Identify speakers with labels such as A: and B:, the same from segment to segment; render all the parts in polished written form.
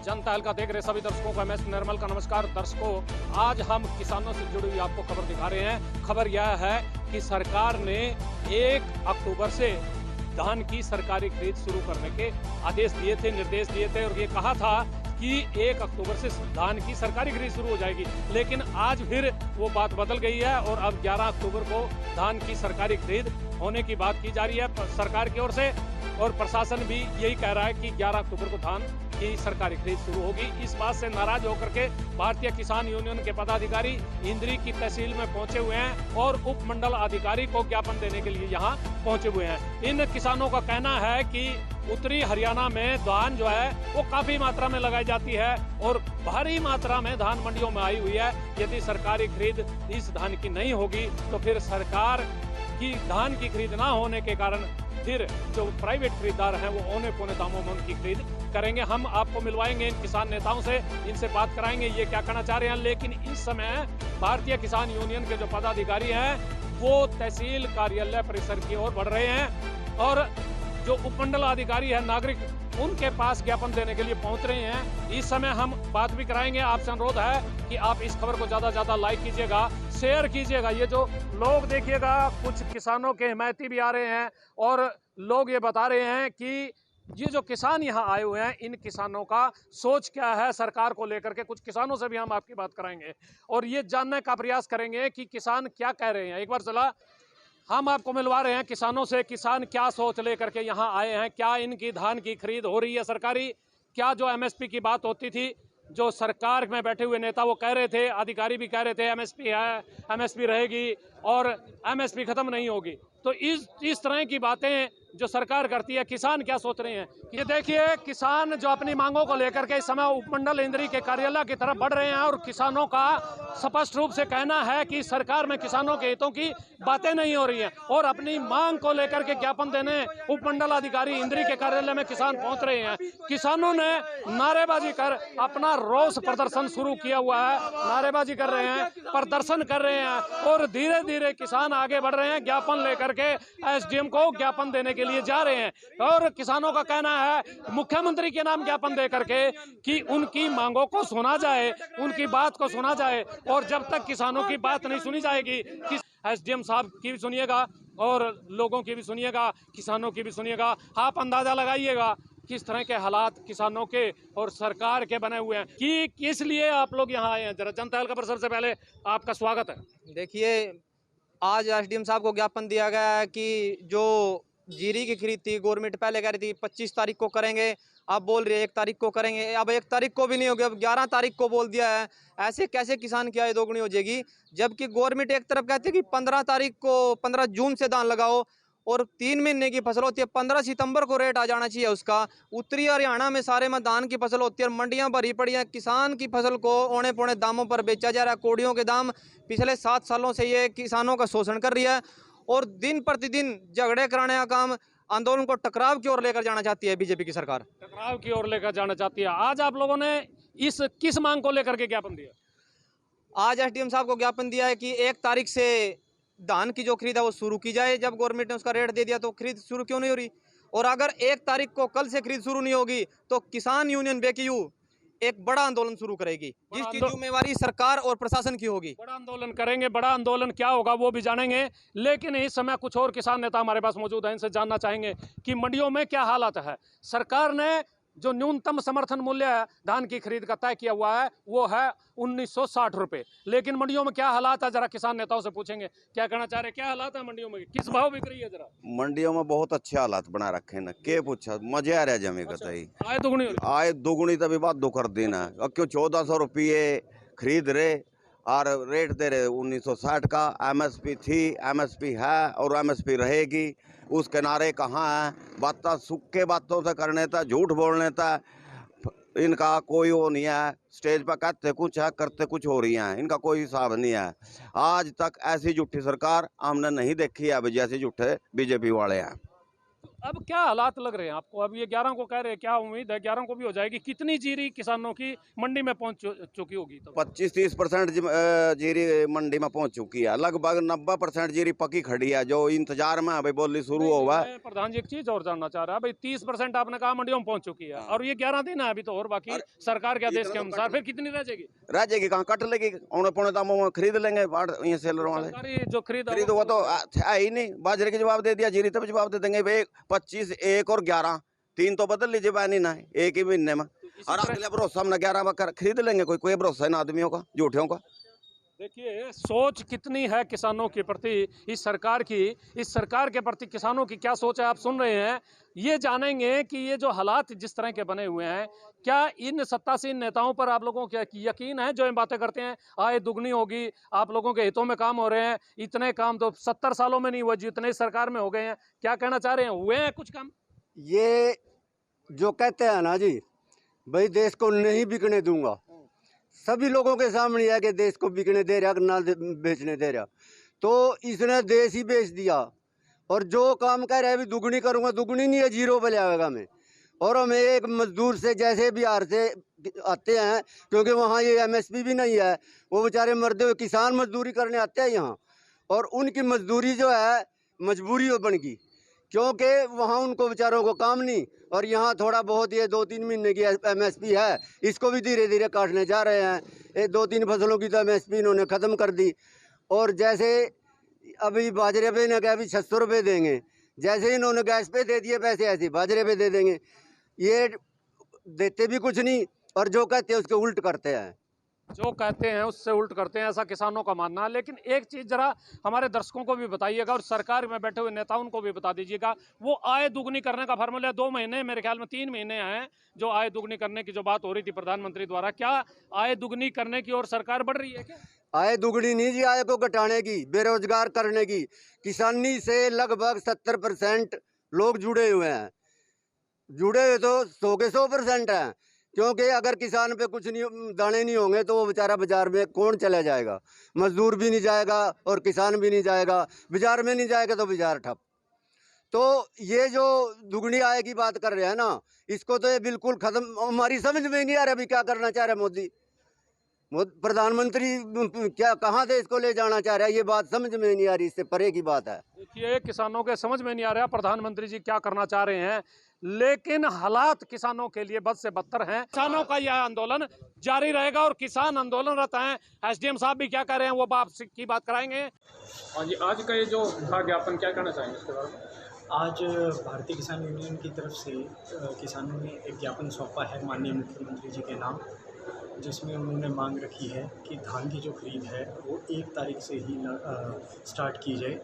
A: जनता हल्का देख रहे सभी दर्शकों को MS निर्मल का नमस्कार। दर्शकों, आज हम किसानों से जुड़ी हुई आपको खबर दिखा रहे हैं। खबर यह है कि सरकार ने 1 अक्टूबर से धान की सरकारी खरीद शुरू करने के आदेश दिए थे, निर्देश दिए थे और ये कहा था कि 1 अक्टूबर से धान की सरकारी खरीद शुरू हो जाएगी। लेकिन आज फिर वो बात बदल गई है और अब 11 अक्टूबर को धान की सरकारी खरीद होने की बात की जा रही है सरकार की ओर से, और प्रशासन भी यही कह रहा है कि 11 अक्टूबर को धान की सरकारी खरीद शुरू होगी। इस बात से नाराज होकर के भारतीय किसान यूनियन के पदाधिकारी इंद्री की तहसील में पहुंचे हुए हैं और उप मंडल अधिकारी को ज्ञापन देने के लिए यहां पहुंचे हुए हैं। इन किसानों का कहना है कि उत्तरी हरियाणा में धान जो है वो काफी मात्रा में लगाई जाती है और भारी मात्रा में धान मंडियों में आई हुई है। यदि सरकारी खरीद इस धान की नहीं होगी तो फिर सरकार की धान की खरीद ना होने के कारण फिर जो प्राइवेट खरीदार हैं वो औने पौने दामों में उनकी खरीद करेंगे। हम आपको मिलवाएंगे इन किसान नेताओं से, इनसे बात कराएंगे ये क्या कहना चाह रहे हैं। लेकिन इस समय भारतीय किसान यूनियन के जो पदाधिकारी हैं वो तहसील कार्यालय परिसर की ओर बढ़ रहे हैं और जो उपमंडल अधिकारी है नागरिक उनके पास ज्ञापन देने के लिए पहुंच रहे हैं। इस समय हम बात भी कराएंगे। आपसे अनुरोध है कि आप इस खबर को ज्यादा से ज्यादा लाइक कीजिएगा, शेयर कीजिएगा। ये जो लोग देखिएगा, कुछ किसानों के हिमायती भी आ रहे हैं और लोग ये बता रहे हैं कि ये जो किसान यहाँ आए हुए हैं इन किसानों का सोच क्या है सरकार को लेकर के। कुछ किसानों से भी हम आपकी बात कराएंगे और ये जानने का प्रयास करेंगे कि किसान क्या कह रहे हैं। एक बार चला हम आपको मिलवा रहे हैं किसानों से, किसान क्या सोच लेकर के यहाँ आए हैं, क्या इनकी धान की खरीद हो रही है सरकारी, क्या जो MSP की बात होती थी जो सरकार में बैठे हुए नेता वो कह रहे थे, अधिकारी भी कह रहे थे MSP है, MSP रहेगी और MSP खत्म नहीं होगी। तो इस तरह की बातें जो सरकार करती है, किसान क्या सोच रहे हैं ये देखिए। किसान जो अपनी मांगों को लेकर के इस समय उपमंडल इंद्री के कार्यालय की तरफ बढ़ रहे हैं और किसानों का स्पष्ट रूप से कहना है कि सरकार में किसानों के हितों की बातें नहीं हो रही हैं और अपनी मांग को लेकर के ज्ञापन देने उपमंडल अधिकारी इंद्री के कार्यालय में किसान पहुंच रहे हैं। किसानों ने नारेबाजी कर अपना रोष प्रदर्शन शुरू किया हुआ है, नारेबाजी कर रहे हैं, प्रदर्शन कर रहे हैं और धीरे धीरे किसान आगे बढ़ रहे हैं। ज्ञापन लेकर के SDM को ज्ञापन देने के लिए जा रहे हैं और किसानों का कहना है मुख्यमंत्री के नाम ज्ञापन दे करके कि उनकी मांगों को सुना जाए, उनकी बात को सुना जाए। और जब तक किसानों की बात नहीं सुनी जाएगी, SDM साहब की भी सुनिएगा और लोगों की भी सुनिएगा, किसानों की भी सुनिएगा, आप अंदाजा लगाइएगा किस तरह के हालात किसानों के और सरकार के बने हुए हैं कि किस लिए आप लोग यहाँ आए हैं। जरा जनता हल्का पर सबसे पहले आपका स्वागत है।
B: देखिए, आज SDM साहब को ज्ञापन दिया गया है कि जो जीरी की खरीद थी गवर्नमेंट पहले कह रही थी 25 तारीख को करेंगे, अब बोल रही है 1 तारीख को करेंगे। अब 1 तारीख को भी नहीं होगी, अब 11 तारीख को बोल दिया है। ऐसे कैसे किसान की आय दोगुनी हो जाएगी, जबकि गवर्नमेंट एक तरफ कहती है कि 15 तारीख को 15 जून से धान लगाओ और 3 महीने की फसल होती है, 15 सितंबर को रेट आ जाना चाहिए उसका। उत्तरी हरियाणा में सारे में धान की फसल होती है और मंडियां भरी पड़ी हैं। किसान की फसल को औने पौने दामों पर बेचा जा रहा है। कोड़ियों के दाम पिछले 7 सालों से ये किसानों का शोषण कर रही है और दिन प्रतिदिन झगड़े कराने का काम, आंदोलन को टकराव की ओर लेकर जाना चाहती है बीजेपी की सरकार,
A: टकराव की ओर लेकर जाना चाहती है। आज आप लोगों ने इस किस मांग को लेकर के ज्ञापन दिया?
B: आज SDM साहब को ज्ञापन दिया है कि 1 तारीख से धान की जो खरीद है वो शुरू की जाए। जब गवर्नमेंट ने उसका रेट दे दिया तो खरीद शुरू क्यों नहीं हो रही? और अगर 1 तारीख को कल से खरीद शुरू नहीं होगी तो किसान यूनियन BKU एक बड़ा आंदोलन शुरू करेगी, जिसकी जिम्मेवारी सरकार और प्रशासन की होगी।
A: बड़ा आंदोलन करेंगे। बड़ा आंदोलन क्या होगा वो भी जानेंगे, लेकिन इस समय कुछ और किसान नेता हमारे पास मौजूद हैं, इनसे जानना चाहेंगे कि मंडियों में क्या हालात है। सरकार ने जो न्यूनतम समर्थन मूल्य है धान की खरीद का तय किया हुआ है वो है 1960 रुपए, लेकिन मंडियों में क्या हालात है जरा किसान नेताओं से पूछेंगे। क्या कहना चाह रहे हैं, क्या हालात है मंडियों में, किस भाव बिक रही है? जरा
C: मंडियों में बहुत अच्छे हालात बना रखे ना, के पूछा मजे आ रहा जमे का।
A: आय दुगनी
C: आय दोगुनी तभी बात दो कर देना। क्यों 1400 रुपये खरीद रहे और रेट दे रहे 1960 का। MSP थी, MSP है और MSP रहेगी। उस किनारे कहाँ है? बातें सुक्के बातों से करने था, झूठ बोलने था, इनका कोई वो नहीं है। स्टेज पर कहते कुछ है, करते कुछ हो रही हैं, इनका कोई हिसाब नहीं है। आज तक ऐसी झूठी सरकार हमने नहीं देखी है जैसे झूठे BJP वाले हैं।
A: अब क्या हालात लग रहे हैं आपको? अब ये 11 को कह रहे हैं, क्या उम्मीद है 11 को भी हो जाएगी? कितनी जीरी किसानों की मंडी में पहुंच चुकी होगी तब?
C: 25-30% जीरी मंडी में पहुंच चुकी है। लगभग 90% जीरी पकी खड़ी है, जो इंतजार में अभी बोली शुरू
A: नहीं,
C: हुआ।
A: मैं प्रधान जी एक चीज और जानना चाह रहा भाई, 30% आपने कहा मंडियों में पहुंच चुकी है,
C: हाँ।
A: और ये 11 दिन है अभी तो, और बाकी
C: अरे,
A: सरकार के आदेश
C: इतना
A: के
C: तो
A: अनुसार
C: कट-
A: फिर कितनी रह जाएगी?
C: रह जाएगी कहाँ, कट लेगी, औने पौने दामों में खरीद लेंगे ये सेलर वाले।
A: सरकारी जो खरीद है
C: खरीद वो तो है ही नहीं। बाजरे के जवाब दे दिया, जीरी तब जवाब दे देंगे भाई 25, 1 और 11, 3 तो बदल लीजिए बैनी ना एक ही महीने में।
A: इसी
C: और
A: तरह-
C: अगले भरोसा हमने 11 में खरीद लेंगे, कोई भरोसा है ना आदमियों का, झूठियों का।
A: देखिए सोच कितनी है किसानों के प्रति इस सरकार की, इस सरकार के प्रति किसानों की क्या सोच है आप सुन रहे हैं। ये जानेंगे कि ये जो हालात जिस तरह के बने हुए हैं, क्या इन सत्तासीन नेताओं पर आप लोगों को यकीन है जो ये बातें करते हैं आय दुगनी होगी, आप लोगों के हितों में काम हो रहे हैं? इतने काम तो 70 सालों में नहीं हुए जितने सरकार में हो गए हैं। क्या कहना चाह रहे हैं, हुए हैं कुछ काम?
D: ये जो कहते हैं ना जी, भाई देश को नहीं बिकने दूंगा, सभी लोगों के सामने है कि देश को बिकने दे रहा, ना बेचने दे रहा, तो इसने देश ही बेच दिया। और जो काम कह रहा है अभी दुगनी करूंगा, दुगनी नहीं है, जीरो पे लाएगा मैं। और हम एक मजदूर से जैसे बिहार से आते हैं, क्योंकि वहाँ ये एमएसपी भी नहीं है, वो बेचारे मरते हुए किसान मजदूरी करने आते हैं यहाँ, और उनकी मजदूरी जो है मजबूरी बन गई, क्योंकि वहाँ उनको बेचारों को काम नहीं। और यहाँ थोड़ा बहुत ये 2-3 महीने की एमएसपी है, इसको भी धीरे धीरे काटने जा रहे हैं। ये 2-3 फसलों की तो एमएसपी इन्होंने ख़त्म कर दी। और जैसे अभी बाजरे पे ने कहा अभी 600 रुपये देंगे, जैसे इन्होंने गैस पे दे दिए पैसे, ऐसे बाजरे पे दे देंगे। ये देते भी कुछ नहीं, और जो कहते हैं उसके उल्ट करते हैं।
A: जो कहते हैं उससे उल्ट करते हैं, ऐसा किसानों का मानना है। लेकिन एक चीज जरा हमारे दर्शकों को भी बताइएगा और सरकार में बैठे हुए नेताओं को भी बता दीजिएगा, वो आय दुगनी करने का फार्मूला 2 महीने, मेरे ख्याल में 3 महीने हैं जो आय दुगनी करने की जो बात हो रही थी प्रधानमंत्री द्वारा, क्या आय दुगनी करने की ओर सरकार बढ़ रही है क्या?
D: आय दुगनी नहीं जी, आय को घटाने की, बेरोजगार करने की। किसानी से लगभग 70% लोग जुड़े हुए हैं, जुड़े हुए तो 100 के 100% हैं। क्योंकि अगर किसान पे कुछ नहीं, दाने नहीं होंगे तो वो बेचारा बाजार में कौन चला जाएगा? मजदूर भी नहीं जाएगा और किसान भी नहीं जाएगा। बाजार में नहीं जाएगा तो बाजार ठप। तो ये जो दुगनी आय की बात कर रहे हैं ना, इसको तो ये बिल्कुल खत्म, हमारी समझ में नहीं आ रहा अभी क्या करना चाह रहा है मोदी। प्रधानमंत्री क्या कहाँ से इसको ले जाना चाह रहा है, ये बात समझ में नहीं आ रही, इससे परे की बात है।
A: देखिए किसानों के समझ में नहीं आ रहा प्रधानमंत्री जी क्या करना चाह रहे हैं, लेकिन हालात किसानों के लिए बद से बदतर हैं। किसानों का यह आंदोलन जारी रहेगा और किसान आंदोलनरत हैं। एसडीएम साहब भी क्या कह रहे हैं वो की बात कराएंगे। हाँ जी, आज का ये जो था ज्ञापन, क्या कहना चाहेंगे इसके बारे में?
E: आज भारतीय किसान यूनियन की तरफ से किसानों ने एक ज्ञापन सौंपा है माननीय मुख्यमंत्री जी के नाम, जिसमें उन्होंने मांग रखी है कि धान की जो खरीद है वो 1 तारीख से ही स्टार्ट की जाए,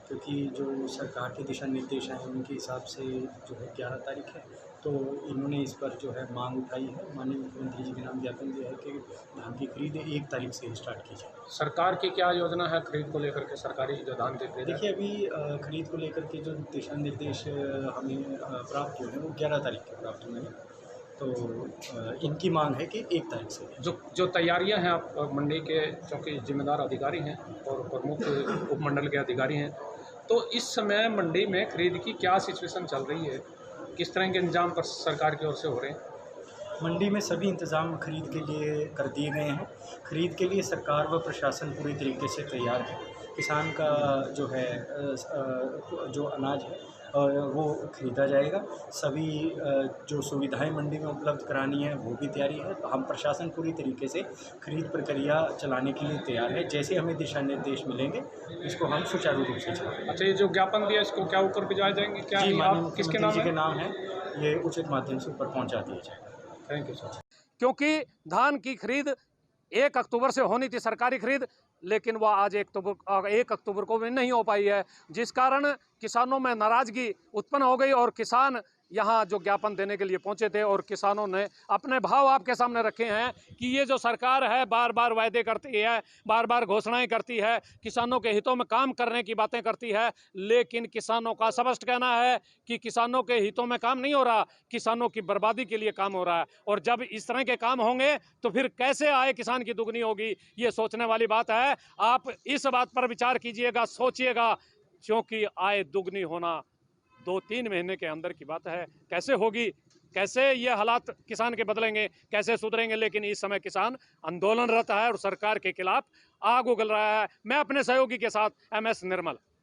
E: क्योंकि जो सरकार के दिशा निर्देश हैं उनके हिसाब से जो है 11 तारीख है। तो इन्होंने इस पर जो है मांग उठाई है, माननीय मुख्यमंत्री जी के नाम ज्ञापन दिया है कि धान की खरीद 1 तारीख से ही स्टार्ट की जाए।
A: सरकार की क्या योजना है खरीद को लेकर के, सरकारी जो धान की खरीद है?
E: देखिए अभी खरीद को लेकर के जो दिशा निर्देश हमें प्राप्त हुए हैं वो 11 तारीख के प्राप्त हुए हैं। तो इनकी मांग है कि 1 तारीख से
A: जो तैयारियां हैं, आप मंडी के चूँकि जिम्मेदार अधिकारी हैं और प्रमुख उपमंडल के अधिकारी हैं, तो इस समय मंडी में खरीद की क्या सिचुएशन चल रही है, किस तरह के इंतजाम पर सरकार की ओर से हो रहे हैं?
E: मंडी में सभी इंतज़ाम खरीद के लिए कर दिए गए हैं। खरीद के लिए सरकार व प्रशासन पूरी तरीके से तैयार है। किसान का जो है जो अनाज है वो खरीदा जाएगा। सभी जो सुविधाएं मंडी में उपलब्ध करानी है वो भी तैयारी है। हम प्रशासन पूरी तरीके से खरीद प्रक्रिया चलाने के लिए तैयार है। जैसे हमें दिशा निर्देश मिलेंगे इसको हम सुचारू रूप से चलाएंगे।
A: अच्छा, ये जो ज्ञापन दिया इसको क्या ऊपर भिजवाए जाएंगे? क्या
E: जी, माननीय
A: किसके
E: मुख्यमंत्री जी के
A: नाम
E: नाम है, ये उचित माध्यम से ऊपर पहुँचा दिया जाएगा।
A: Thank you sir. क्योंकि धान की खरीद 1 अक्टूबर से होनी थी, सरकारी खरीद, लेकिन वह आज 1 अक्टूबर को भी नहीं हो पाई है, जिस कारण किसानों में नाराजगी उत्पन्न हो गई और किसान यहाँ जो ज्ञापन देने के लिए पहुंचे थे और किसानों ने अपने भाव आपके सामने रखे हैं कि ये जो सरकार है बार बार वायदे करती है, बार बार घोषणाएं करती है, किसानों के हितों में काम करने की बातें करती है, लेकिन किसानों का स्पष्ट कहना है कि किसानों के हितों में काम नहीं हो रहा, किसानों की बर्बादी के लिए काम हो रहा है। और जब इस तरह के काम होंगे तो फिर कैसे आय किसान की दुगनी होगी, ये सोचने वाली बात है। आप इस बात पर विचार कीजिएगा, सोचिएगा, क्योंकि आय दुगनी होना 2-3 महीने के अंदर की बात है। कैसे होगी, कैसे ये हालात किसान के बदलेंगे, कैसे सुधरेंगे, लेकिन इस समय किसान आंदोलनरत है और सरकार के खिलाफ आग उगल रहा है। मैं अपने सहयोगी के साथ MS निर्मल।